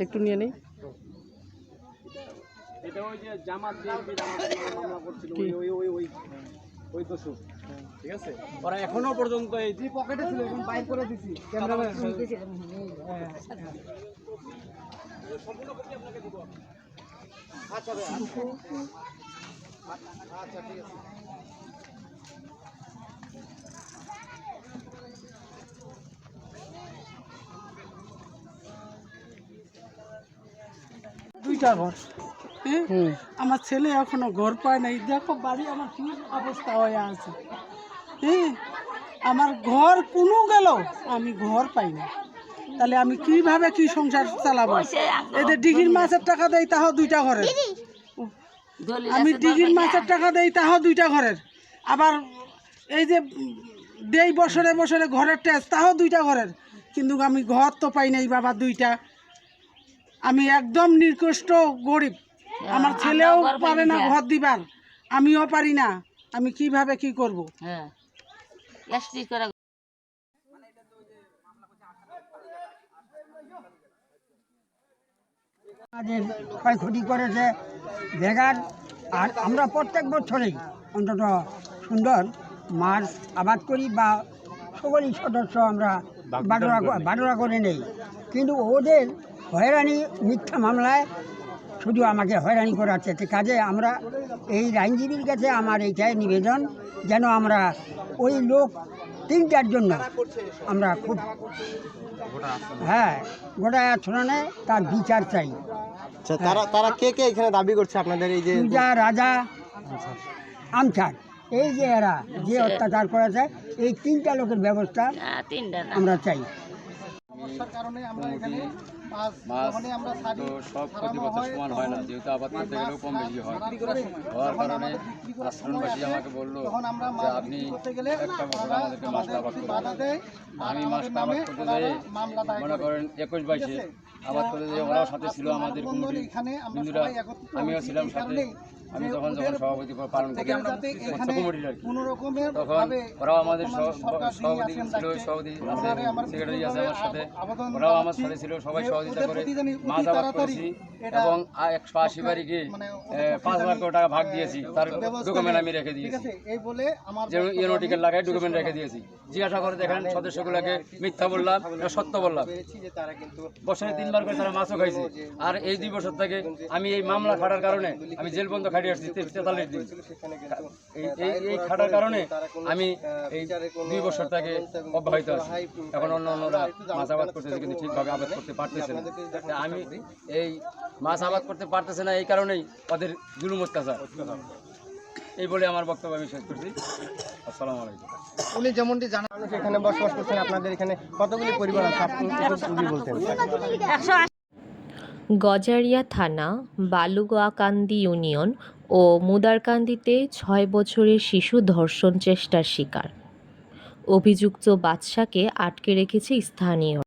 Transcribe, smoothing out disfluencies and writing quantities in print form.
একটু নিয়ে নেই। এটা ওই যে জামাত মামলা করছিল ওই তো সুখ, ঠিক আছে। ওরা এখনো পর্যন্ত এই যে পকেটে ছিল এখন বাইর করে দিছি ক্যামেরাম্যান সম্পূর্ণ কপি আপনাকে দিব। আচ্ছা ভাই, আচ্ছা ঠিক আছে। দুইটা ঘর, আমার ছেলে এখনো ঘর পায় নাই। দেখো বাড়ি আমার কি অবস্থা হয়ে আছে। আমার ঘর কোনো গেল, আমি ঘর পাই না, তাহলে আমি কিভাবে কি সংসার চালাবো? এদের ডিগির মাছের টাকা দেয় তাহ দুইটা ঘরের, আমি ডিগির মাছের টাকা দেই তাহ দুইটা ঘরের, আবার এই যে দেই বছরে বছরে ঘরের ট্যাক্স তাহ দুইটা ঘরের, কিন্তু আমি ঘর তো পাই নাই বাবা দুইটা। আমি একদম নিকৃষ্ট গরিব, আমার ছেলেও পারে না ঘর দিবার, আমিও পারি না, আমি কিভাবে কি করব? আমাদের ক্ষয়ক্ষতি করেছে বেগার। আর আমরা প্রত্যেক বছরেই অন্তত সুন্দর মাছ আবাদ করি বা সকলেই সদস্য আমরা বাটোরা করে নেই, কিন্তু ওদের হয়রানি মিথ্যা মামলায় শুধু আমাকে হয়রানি করাচ্ছে। কাজে আমরা এই আইনজীবীর কাছে আমার এইটাই নিবেদন, যেন আমরা ওই লোক তিনটার জন্য আমরা খুব গোটা ছড়ানে তার বিচার চাই। তারা কে কে এখানে দাবি করছে আপনাদের এই যে পূজা, রাজা, আমছার, এই যে এরা যে অত্যাচার করেছে, এই তিনটা লোকের ব্যবস্থা আমরা চাই। কারণে আমরা এখানে মাছ তো সব প্রতিবছর সমান হয় না, যেহেতু আবাদ করতে গেলেও কম বেশি হয়। হওয়ার কারণে আশ্রমবাসী আমাকে বললো যে আপনি একটা বছর আমাদেরকে মাছটা আবাদ করতে। আমি মাছটা আবাদ করতে যাই মনে করেন 21-22-এ আবাদ করতে যাই, ওরাও সাথে ছিল আমাদের কমিটি বিন্দুরা, আমিও ছিলাম সাথে। আমি যখন সভাপতি পালন করি কমিটির আর কি, তখন ওরাও আমাদের সভাপতি ছিল, সভাপতি আছে, সেক্রেটারি আছে আমার সাথে, ওরাও আমার সাথে ছিল, সবাই সহযোগিতা করে মাছ আবাদ করেছি এবং 180 বাড়িকে 5 লাখ টাকা ভাগ দিয়েছি। তার ডকুমেন্ট আমি রেখে দিয়েছি, যে ইউনোটিকের লাগায় ডকুমেন্ট রেখে দিয়েছি। জিজ্ঞাসা করে দেখেন সদস্যগুলোকে মিথ্যা বললাম, সত্য বললাম। বছরে 3 বার করে তারা মাছও খাইছে। আর এই 2 বছর থেকে আমি এই মামলা খাটার কারণে আমি জেল বন্ধ খাটিয়ে আসছি 43 দিন। এই খাটার কারণে আমি এই 2 বছর থেকে অব্যাহত আছি। এখন অন্যরা মাছ আবাদ করতেছে কিন্তু ঠিকভাবে আবাদ করতে পারতেছে না। আমি এই মাছ আবাদ করতে পারতেছে না, এই কারণেই ওদের জুলুম অত্যাচার। এই বলে আমার বক্তব্য আমি শেষ করছি। আসসালামু আলাইকুম। উনি যেমনটি জানান এখানে বসবাস করছেন, আপনাদের এখানে কতগুলি পরিবার আছে আপনি বলতেন? গজারিয়া থানা, বালুগাকান্দি ইউনিয়ন ও মুদারকান্দিতে 6 বছরের শিশু ধর্ষণ চেষ্টার শিকার। অভিযুক্ত বাদশাকে আটকে রেখেছে স্থানীয়।